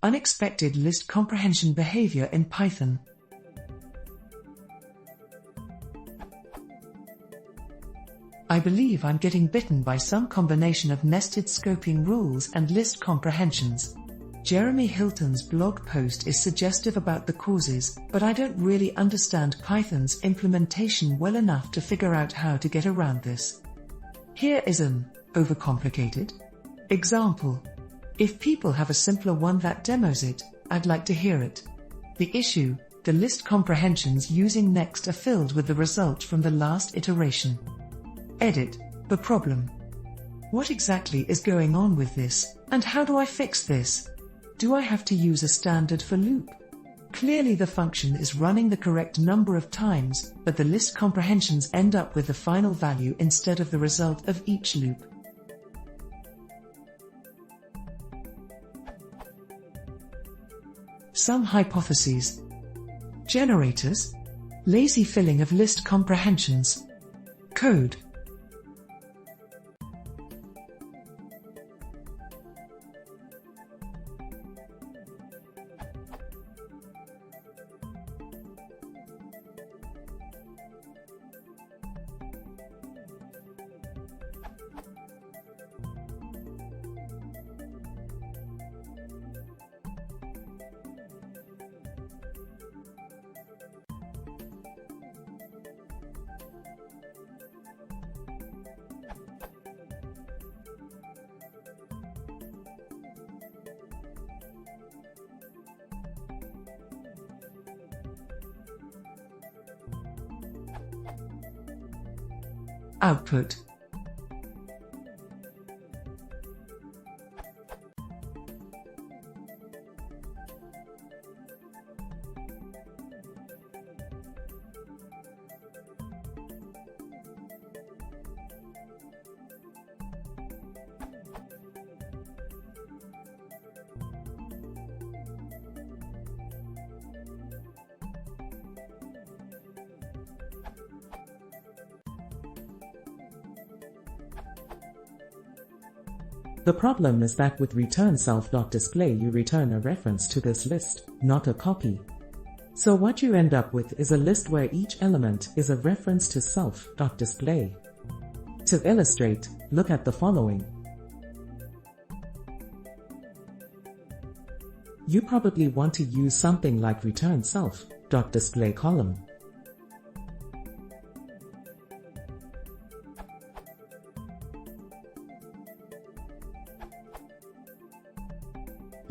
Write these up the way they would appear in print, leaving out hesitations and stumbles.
Unexpected list comprehension behavior in Python. I believe I'm getting bitten by some combination of nested scoping rules and list comprehensions. Jeremy Hilton's blog post is suggestive about the causes, but I don't really understand Python's implementation well enough to figure out how to get around this. Here is an overcomplicated example. If people have a simpler one that demos it, I'd like to hear it. The issue: the list comprehensions using next are filled with the result from the last iteration. Edit. The problem. What exactly is going on with this, and how do I fix this? Do I have to use a standard for loop? Clearly the function is running the correct number of times, but the list comprehensions end up with the final value instead of the result of each loop. Some hypotheses. Generators. Lazy filling of list comprehensions. Code. Output. The problem is that with return self.display you return a reference to this list, not a copy. So what you end up with is a list where each element is a reference to self.display. To illustrate, look at the following. You probably want to use something like return self.display column.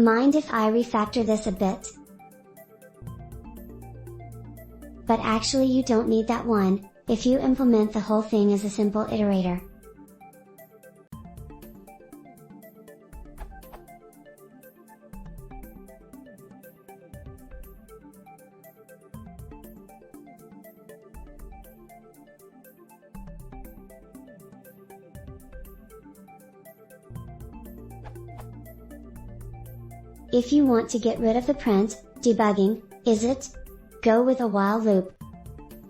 Mind if I refactor this a bit? But actually you don't need that one, if you implement the whole thing as a simple iterator. If you want to get rid of the print, debugging, is it? Go with a while loop.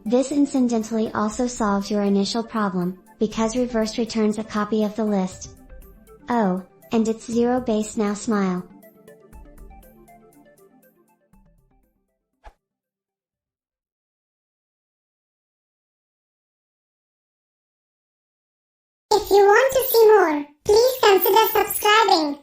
This incidentally also solves your initial problem, because reverse returns a copy of the list. Oh, and it's zero base now, smile. If you want to see more, please consider subscribing.